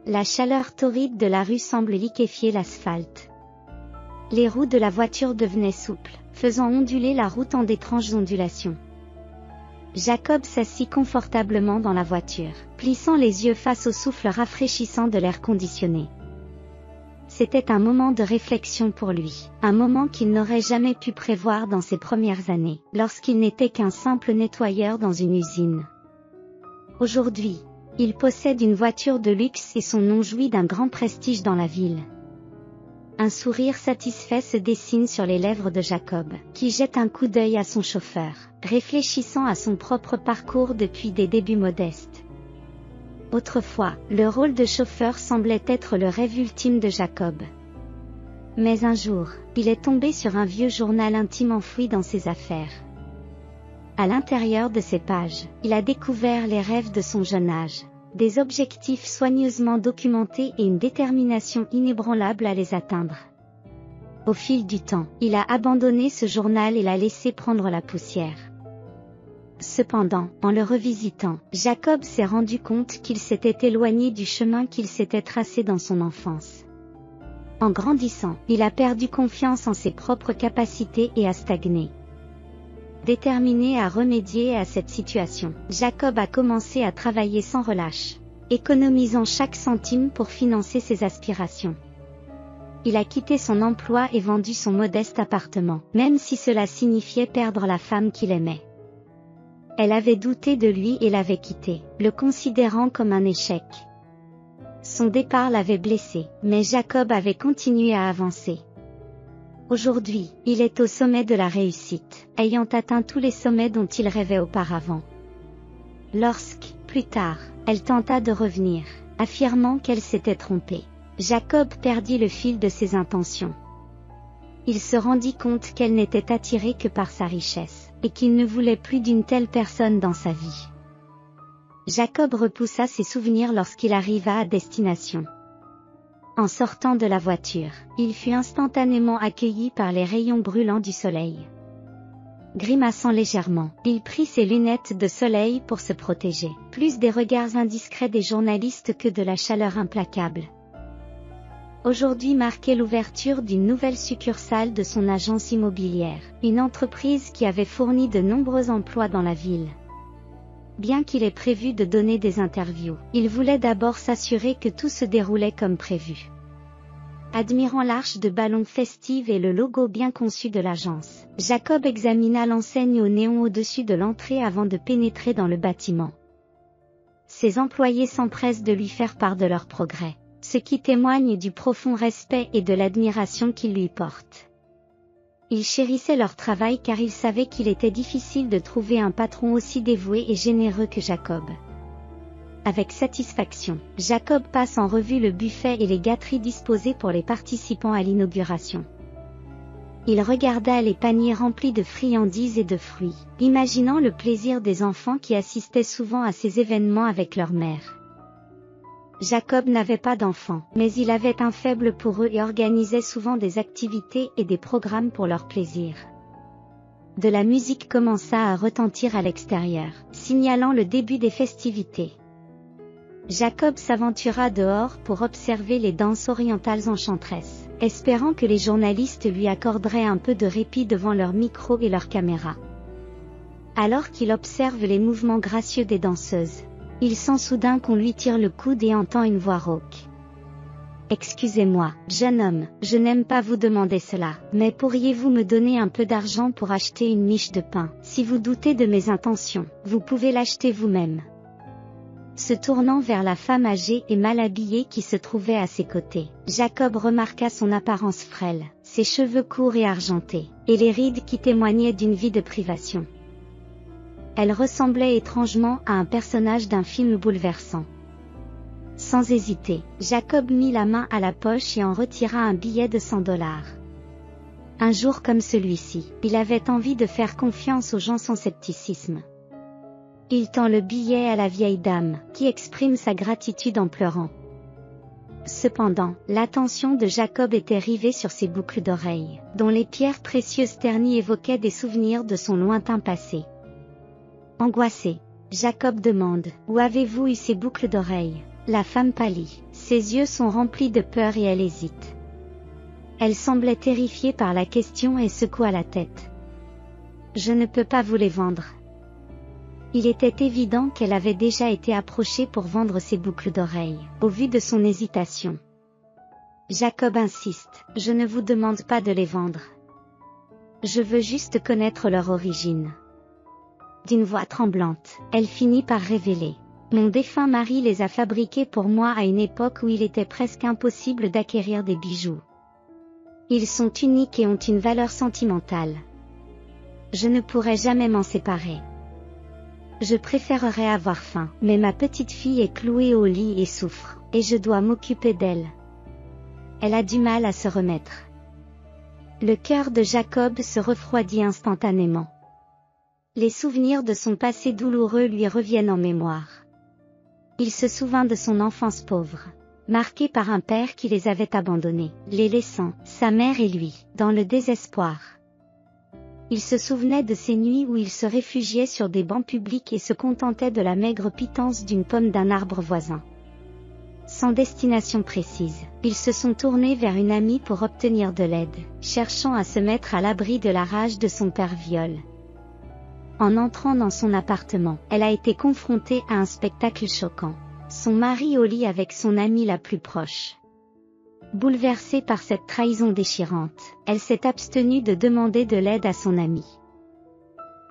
La chaleur torride de la rue semble liquéfier l'asphalte. Les roues de la voiture devenaient souples, faisant onduler la route en d'étranges ondulations. Jacob s'assit confortablement dans la voiture, plissant les yeux face au souffle rafraîchissant de l'air conditionné. C'était un moment de réflexion pour lui, un moment qu'il n'aurait jamais pu prévoir dans ses premières années, lorsqu'il n'était qu'un simple nettoyeur dans une usine. Aujourd'hui, il possède une voiture de luxe et son nom jouit d'un grand prestige dans la ville. Un sourire satisfait se dessine sur les lèvres de Jacob, qui jette un coup d'œil à son chauffeur, réfléchissant à son propre parcours depuis des débuts modestes. Autrefois, le rôle de chauffeur semblait être le rêve ultime de Jacob. Mais un jour, il est tombé sur un vieux journal intime enfoui dans ses affaires. À l'intérieur de ces pages, il a découvert les rêves de son jeune âge, des objectifs soigneusement documentés et une détermination inébranlable à les atteindre. Au fil du temps, il a abandonné ce journal et l'a laissé prendre la poussière. Cependant, en le revisitant, Jacob s'est rendu compte qu'il s'était éloigné du chemin qu'il s'était tracé dans son enfance. En grandissant, il a perdu confiance en ses propres capacités et a stagné. Déterminé à remédier à cette situation, Jacob a commencé à travailler sans relâche, économisant chaque centime pour financer ses aspirations. Il a quitté son emploi et vendu son modeste appartement, même si cela signifiait perdre la femme qu'il aimait. Elle avait douté de lui et l'avait quitté, le considérant comme un échec. Son départ l'avait blessé, mais Jacob avait continué à avancer. Aujourd'hui, il est au sommet de la réussite, ayant atteint tous les sommets dont il rêvait auparavant. Lorsque, plus tard, elle tenta de revenir, affirmant qu'elle s'était trompée, Jacob perdit le fil de ses intentions. Il se rendit compte qu'elle n'était attirée que par sa richesse, et qu'il ne voulait plus d'une telle personne dans sa vie. Jacob repoussa ses souvenirs lorsqu'il arriva à destination. En sortant de la voiture, il fut instantanément accueilli par les rayons brûlants du soleil. Grimaçant légèrement, il prit ses lunettes de soleil pour se protéger, plus des regards indiscrets des journalistes que de la chaleur implacable. Aujourd'hui marquait l'ouverture d'une nouvelle succursale de son agence immobilière, une entreprise qui avait fourni de nombreux emplois dans la ville. Bien qu'il ait prévu de donner des interviews, il voulait d'abord s'assurer que tout se déroulait comme prévu. Admirant l'arche de ballons festive et le logo bien conçu de l'agence, Jacob examina l'enseigne au néon au-dessus de l'entrée avant de pénétrer dans le bâtiment. Ses employés s'empressent de lui faire part de leurs progrès, ce qui témoigne du profond respect et de l'admiration qu'ils lui portent. Ils chérissaient leur travail car ils savaient qu'il était difficile de trouver un patron aussi dévoué et généreux que Jacob. Avec satisfaction, Jacob passe en revue le buffet et les gâteries disposées pour les participants à l'inauguration. Il regarda les paniers remplis de friandises et de fruits, imaginant le plaisir des enfants qui assistaient souvent à ces événements avec leur mère. Jacob n'avait pas d'enfants, mais il avait un faible pour eux et organisait souvent des activités et des programmes pour leur plaisir. De la musique commença à retentir à l'extérieur, signalant le début des festivités. Jacob s'aventura dehors pour observer les danses orientales enchanteresses, espérant que les journalistes lui accorderaient un peu de répit devant leurs micros et leurs caméras. Alors qu'il observe les mouvements gracieux des danseuses, il sent soudain qu'on lui tire le coude et entend une voix rauque. « Excusez-moi, jeune homme, je n'aime pas vous demander cela, mais pourriez-vous me donner un peu d'argent pour acheter une miche de pain? Si vous doutez de mes intentions, vous pouvez l'acheter vous-même. » Se tournant vers la femme âgée et mal habillée qui se trouvait à ses côtés, Jacob remarqua son apparence frêle, ses cheveux courts et argentés, et les rides qui témoignaient d'une vie de privation. Elle ressemblait étrangement à un personnage d'un film bouleversant. Sans hésiter, Jacob mit la main à la poche et en retira un billet de $100. Un jour comme celui-ci, il avait envie de faire confiance aux gens sans scepticisme. Il tend le billet à la vieille dame, qui exprime sa gratitude en pleurant. Cependant, l'attention de Jacob était rivée sur ses boucles d'oreilles, dont les pierres précieuses ternies évoquaient des souvenirs de son lointain passé. Angoissé, Jacob demande « Où avez-vous eu ces boucles d'oreilles ?» La femme pâlit. « Ses yeux sont remplis de peur et elle hésite. Elle semblait terrifiée par la question et secoua la tête. Je ne peux pas vous les vendre. Il était évident qu'elle avait déjà été approchée pour vendre ses boucles d'oreilles, au vu de son hésitation. Jacob insiste, je ne vous demande pas de les vendre. Je veux juste connaître leur origine. D'une voix tremblante, elle finit par révéler. Mon défunt mari les a fabriqués pour moi à une époque où il était presque impossible d'acquérir des bijoux. Ils sont uniques et ont une valeur sentimentale. Je ne pourrai jamais m'en séparer. Je préférerais avoir faim, mais ma petite fille est clouée au lit et souffre, et je dois m'occuper d'elle. Elle a du mal à se remettre. Le cœur de Jacob se refroidit instantanément. Les souvenirs de son passé douloureux lui reviennent en mémoire. Il se souvint de son enfance pauvre, marquée par un père qui les avait abandonnés, les laissant, sa mère et lui, dans le désespoir. Il se souvenait de ces nuits où il se réfugiait sur des bancs publics et se contentait de la maigre pitance d'une pomme d'un arbre voisin. Sans destination précise, ils se sont tournés vers une amie pour obtenir de l'aide, cherchant à se mettre à l'abri de la rage de son père viol. En entrant dans son appartement, elle a été confrontée à un spectacle choquant. Son mari au lit avec son amie la plus proche. Bouleversée par cette trahison déchirante, elle s'est abstenue de demander de l'aide à son amie.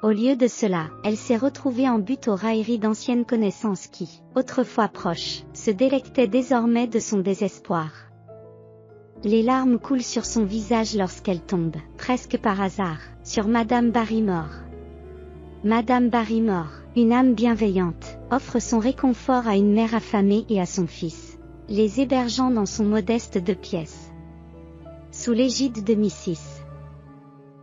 Au lieu de cela, elle s'est retrouvée en butte aux railleries d'anciennes connaissances qui, autrefois proches, se délectaient désormais de son désespoir. Les larmes coulent sur son visage lorsqu'elle tombe, presque par hasard, sur Madame Barrymore. Madame Barrymore, une âme bienveillante, offre son réconfort à une mère affamée et à son fils, les hébergeant dans son modeste 2 pièces. Sous l'égide de Mrs.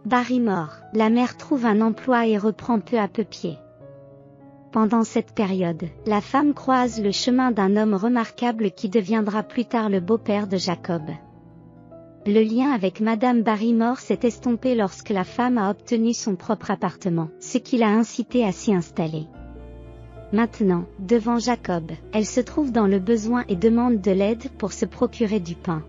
Barrymore, la mère trouve un emploi et reprend peu à peu pied. Pendant cette période, la femme croise le chemin d'un homme remarquable qui deviendra plus tard le beau-père de Jacob. Le lien avec Madame Barrymore s'est estompé lorsque la femme a obtenu son propre appartement, ce qui l'a incité à s'y installer. Maintenant, devant Jacob, elle se trouve dans le besoin et demande de l'aide pour se procurer du pain.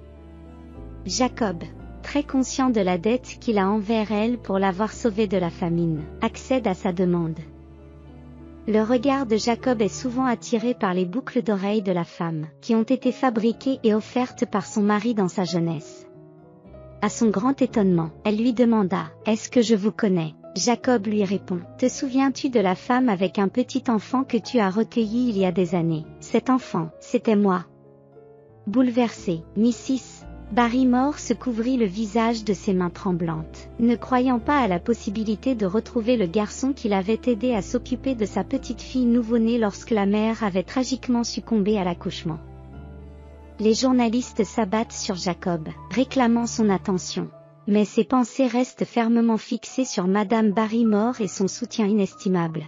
Jacob, très conscient de la dette qu'il a envers elle pour l'avoir sauvée de la famine, accède à sa demande. Le regard de Jacob est souvent attiré par les boucles d'oreilles de la femme, qui ont été fabriquées et offertes par son mari dans sa jeunesse. À son grand étonnement, elle lui demanda « Est-ce que je vous connais ?» Jacob lui répond « Te souviens-tu de la femme avec un petit enfant que tu as recueilli il y a des années ? Cet enfant, c'était moi. » Bouleversée, Mrs. Barrymore se couvrit le visage de ses mains tremblantes, ne croyant pas à la possibilité de retrouver le garçon qui l'avait aidé à s'occuper de sa petite fille nouveau-née lorsque la mère avait tragiquement succombé à l'accouchement. Les journalistes s'abattent sur Jacob, réclamant son attention. Mais ses pensées restent fermement fixées sur Madame Barrymore et son soutien inestimable.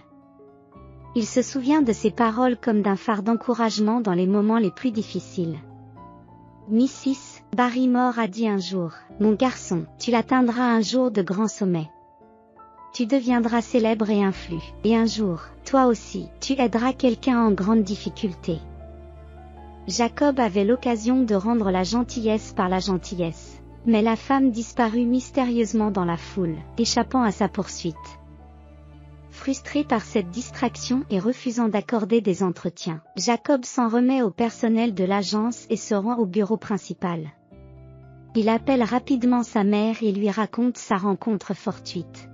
Il se souvient de ses paroles comme d'un phare d'encouragement dans les moments les plus difficiles. Mrs. Barrymore a dit un jour, « Mon garçon, tu atteindras un jour de grands sommets. Tu deviendras célèbre et influent, et un jour, toi aussi, tu aideras quelqu'un en grande difficulté. » Jacob avait l'occasion de rendre la gentillesse par la gentillesse. Mais la femme disparut mystérieusement dans la foule, échappant à sa poursuite. Frustré par cette distraction et refusant d'accorder des entretiens, Jacob s'en remet au personnel de l'agence et se rend au bureau principal. Il appelle rapidement sa mère et lui raconte sa rencontre fortuite.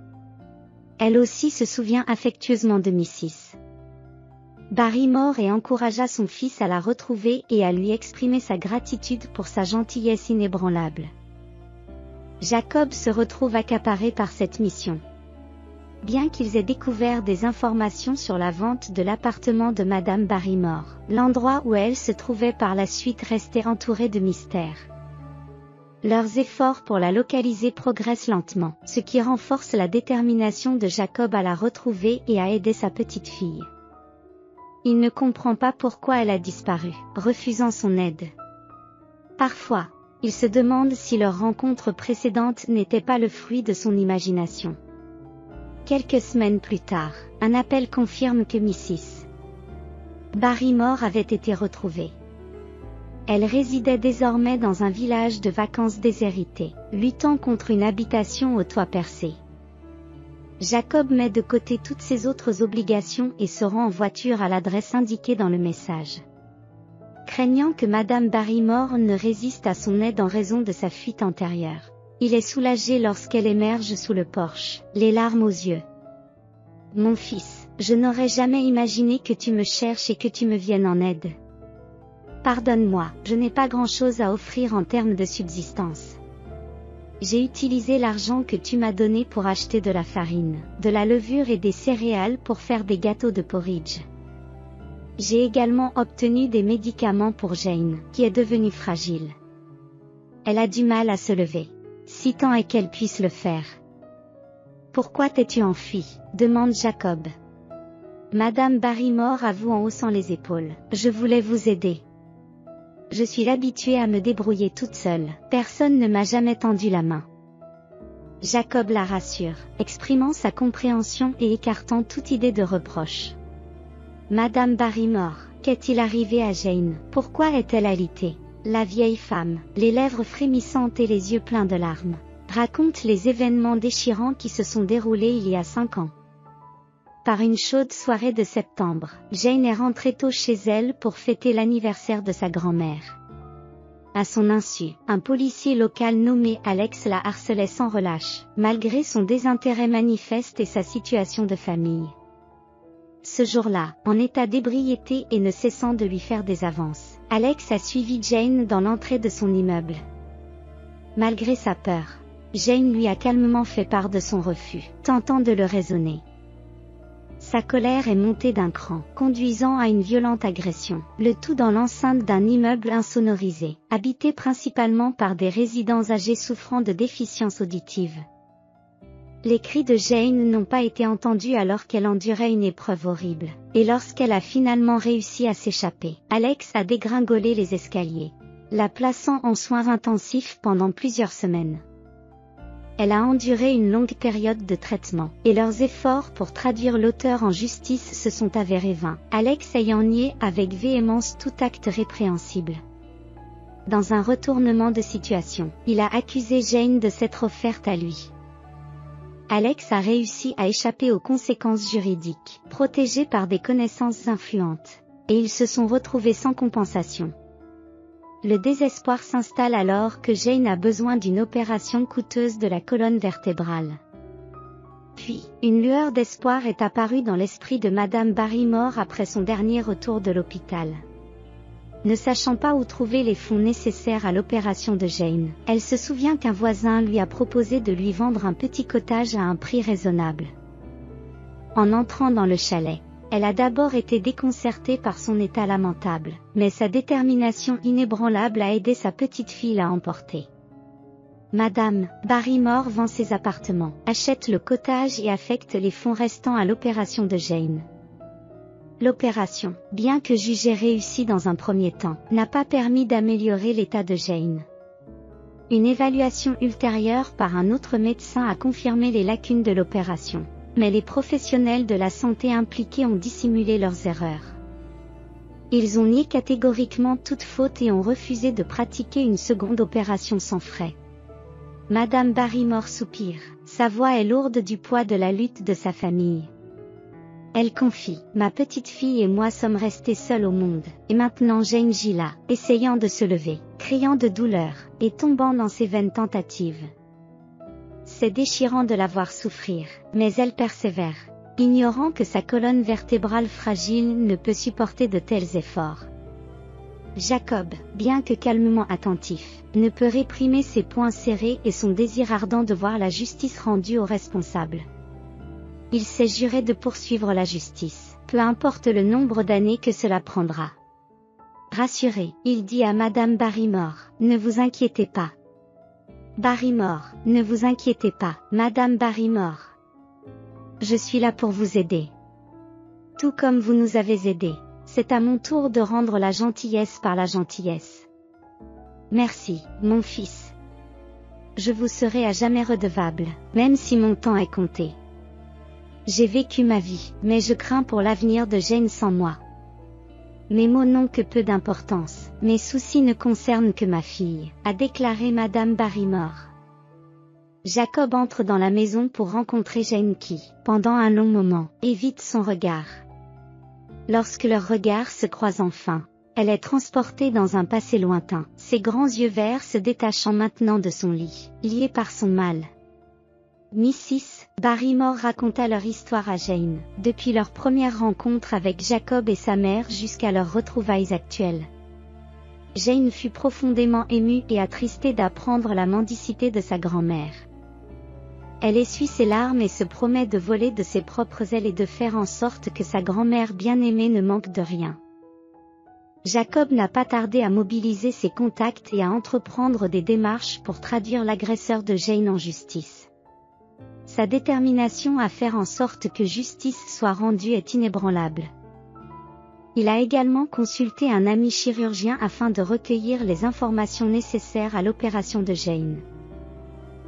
Elle aussi se souvient affectueusement de Mrs. Barrymore et encouragea son fils à la retrouver et à lui exprimer sa gratitude pour sa gentillesse inébranlable. Jacob se retrouve accaparé par cette mission. Bien qu'ils aient découvert des informations sur la vente de l'appartement de Madame Barrymore, l'endroit où elle se trouvait par la suite restait entouré de mystères. Leurs efforts pour la localiser progressent lentement, ce qui renforce la détermination de Jacob à la retrouver et à aider sa petite fille. Il ne comprend pas pourquoi elle a disparu, refusant son aide. Parfois, il se demande si leur rencontre précédente n'était pas le fruit de son imagination. Quelques semaines plus tard, un appel confirme que Mrs. Barrymore avait été retrouvée. Elle résidait désormais dans un village de vacances déshérité, luttant contre une habitation au toit percé. Jacob met de côté toutes ses autres obligations et se rend en voiture à l'adresse indiquée dans le message. Craignant que Madame Barrymore ne résiste à son aide en raison de sa fuite antérieure, il est soulagé lorsqu'elle émerge sous le porche, les larmes aux yeux. « Mon fils, je n'aurais jamais imaginé que tu me cherches et que tu me viennes en aide. Pardonne-moi, je n'ai pas grand-chose à offrir en termes de subsistance. J'ai utilisé l'argent que tu m'as donné pour acheter de la farine, de la levure et des céréales pour faire des gâteaux de porridge. J'ai également obtenu des médicaments pour Jane, qui est devenue fragile. Elle a du mal à se lever. Si tant est qu'elle puisse le faire. »« Pourquoi t'es-tu enfui ?» demande Jacob. Madame Barrymore avoue en haussant les épaules. « Je voulais vous aider. Je suis habituée à me débrouiller toute seule, personne ne m'a jamais tendu la main. » Jacob la rassure, exprimant sa compréhension et écartant toute idée de reproche. Madame Barrymore, qu'est-il arrivé à Jane? Pourquoi est-elle alitée? La vieille femme, les lèvres frémissantes et les yeux pleins de larmes, raconte les événements déchirants qui se sont déroulés il y a 5 ans. Par une chaude soirée de septembre, Jane est rentrée tôt chez elle pour fêter l'anniversaire de sa grand-mère. À son insu, un policier local nommé Alex la harcelait sans relâche, malgré son désintérêt manifeste et sa situation de famille. Ce jour-là, en état d'ébriété et ne cessant de lui faire des avances, Alex a suivi Jane dans l'entrée de son immeuble. Malgré sa peur, Jane lui a calmement fait part de son refus, tentant de le raisonner. Sa colère est montée d'un cran, conduisant à une violente agression, le tout dans l'enceinte d'un immeuble insonorisé, habité principalement par des résidents âgés souffrant de déficience auditive. Les cris de Jane n'ont pas été entendus alors qu'elle endurait une épreuve horrible, et lorsqu'elle a finalement réussi à s'échapper, Alex a dégringolé les escaliers, la plaçant en soins intensifs pendant plusieurs semaines. Elle a enduré une longue période de traitement, et leurs efforts pour traduire l'auteur en justice se sont avérés vains, Alex ayant nié avec véhémence tout acte répréhensible. Dans un retournement de situation, il a accusé Jane de s'être offerte à lui. Alex a réussi à échapper aux conséquences juridiques, protégé par des connaissances influentes, et ils se sont retrouvés sans compensation. Le désespoir s'installe alors que Jane a besoin d'une opération coûteuse de la colonne vertébrale. Puis, une lueur d'espoir est apparue dans l'esprit de Madame Barrymore après son dernier retour de l'hôpital. Ne sachant pas où trouver les fonds nécessaires à l'opération de Jane, elle se souvient qu'un voisin lui a proposé de lui vendre un petit cottage à un prix raisonnable. En entrant dans le chalet, elle a d'abord été déconcertée par son état lamentable, mais sa détermination inébranlable a aidé sa petite fille à emporter. Madame Barrymore vend ses appartements, achète le cottage et affecte les fonds restants à l'opération de Jane. L'opération, bien que jugée réussie dans un premier temps, n'a pas permis d'améliorer l'état de Jane. Une évaluation ultérieure par un autre médecin a confirmé les lacunes de l'opération, mais les professionnels de la santé impliqués ont dissimulé leurs erreurs. Ils ont nié catégoriquement toute faute et ont refusé de pratiquer une seconde opération sans frais. Madame Barrymore soupire, sa voix est lourde du poids de la lutte de sa famille. Elle confie, « Ma petite fille et moi sommes restés seuls au monde, et maintenant Jane gît là, essayant de se lever, criant de douleur, et tombant dans ses vaines tentatives. C'est déchirant de la voir souffrir, mais elle persévère, ignorant que sa colonne vertébrale fragile ne peut supporter de tels efforts. » Jacob, bien que calmement attentif, ne peut réprimer ses poings serrés et son désir ardent de voir la justice rendue aux responsables. Il s'est juré de poursuivre la justice, peu importe le nombre d'années que cela prendra. Rassuré, il dit à Madame Barrymore, « Ne vous inquiétez pas. » Barrymore, « Ne vous inquiétez pas, Madame Barrymore. Je suis là pour vous aider. Tout comme vous nous avez aidés, c'est à mon tour de rendre la gentillesse par la gentillesse. Merci, mon fils. Je vous serai à jamais redevable, même si mon temps est compté. J'ai vécu ma vie, mais je crains pour l'avenir de Jane sans moi. Mes mots n'ont que peu d'importance. Mes soucis ne concernent que ma fille, a déclaré Madame Barrymore. Jacob entre dans la maison pour rencontrer Jane qui, pendant un long moment, évite son regard. Lorsque leurs regards se croisent enfin, elle est transportée dans un passé lointain, ses grands yeux verts se détachant maintenant de son lit, liée par son mal. Mrs. Barrymore raconta leur histoire à Jane, depuis leur première rencontre avec Jacob et sa mère jusqu'à leurs retrouvailles actuelles. Jane fut profondément émue et attristée d'apprendre la mendicité de sa grand-mère. Elle essuie ses larmes et se promet de voler de ses propres ailes et de faire en sorte que sa grand-mère bien-aimée ne manque de rien. Jacob n'a pas tardé à mobiliser ses contacts et à entreprendre des démarches pour traduire l'agresseur de Jane en justice. Sa détermination à faire en sorte que justice soit rendue est inébranlable. Il a également consulté un ami chirurgien afin de recueillir les informations nécessaires à l'opération de Jane.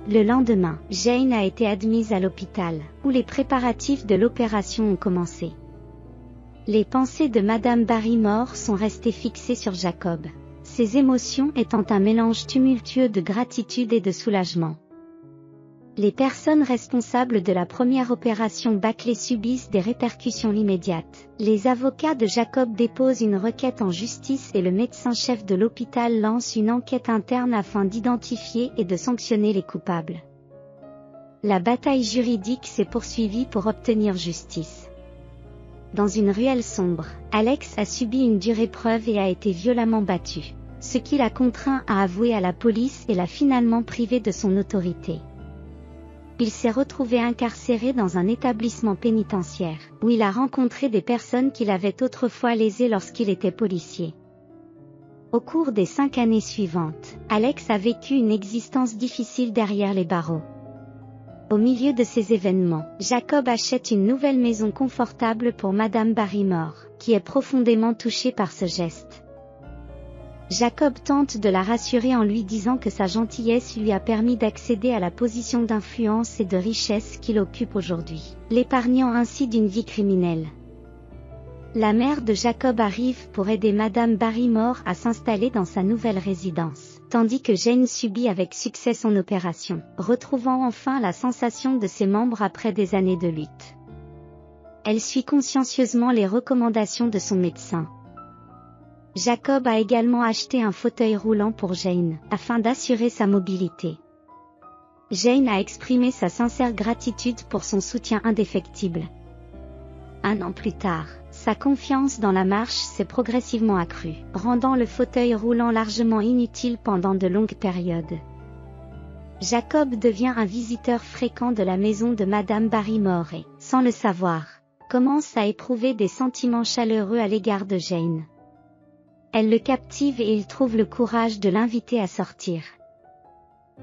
Le lendemain, Jane a été admise à l'hôpital, où les préparatifs de l'opération ont commencé. Les pensées de Madame Barrymore sont restées fixées sur Jacob, ses émotions étant un mélange tumultueux de gratitude et de soulagement. Les personnes responsables de la première opération bâclée subissent des répercussions immédiates. Les avocats de Jacob déposent une requête en justice et le médecin-chef de l'hôpital lance une enquête interne afin d'identifier et de sanctionner les coupables. La bataille juridique s'est poursuivie pour obtenir justice. Dans une ruelle sombre, Alex a subi une dure épreuve et a été violemment battu, ce qui l'a contraint à avouer à la police et l'a finalement privé de son autorité. Il s'est retrouvé incarcéré dans un établissement pénitentiaire, où il a rencontré des personnes qu'il avait autrefois lésées lorsqu'il était policier. Au cours des 5 années suivantes, Alex a vécu une existence difficile derrière les barreaux. Au milieu de ces événements, Jacob achète une nouvelle maison confortable pour Madame Barrymore, qui est profondément touchée par ce geste. Jacob tente de la rassurer en lui disant que sa gentillesse lui a permis d'accéder à la position d'influence et de richesse qu'il occupe aujourd'hui, l'épargnant ainsi d'une vie criminelle. La mère de Jacob arrive pour aider Madame Barrymore à s'installer dans sa nouvelle résidence, tandis que Jane subit avec succès son opération, retrouvant enfin la sensation de ses membres après des années de lutte. Elle suit consciencieusement les recommandations de son médecin. Jacob a également acheté un fauteuil roulant pour Jane, afin d'assurer sa mobilité. Jane a exprimé sa sincère gratitude pour son soutien indéfectible. 1 an plus tard, sa confiance dans la marche s'est progressivement accrue, rendant le fauteuil roulant largement inutile pendant de longues périodes. Jacob devient un visiteur fréquent de la maison de Madame Barrymore et, sans le savoir, commence à éprouver des sentiments chaleureux à l'égard de Jane. Elle le captive et il trouve le courage de l'inviter à sortir.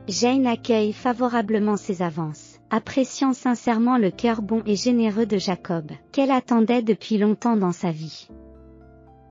Jane accueille favorablement ses avances, appréciant sincèrement le cœur bon et généreux de Jacob, qu'elle attendait depuis longtemps dans sa vie.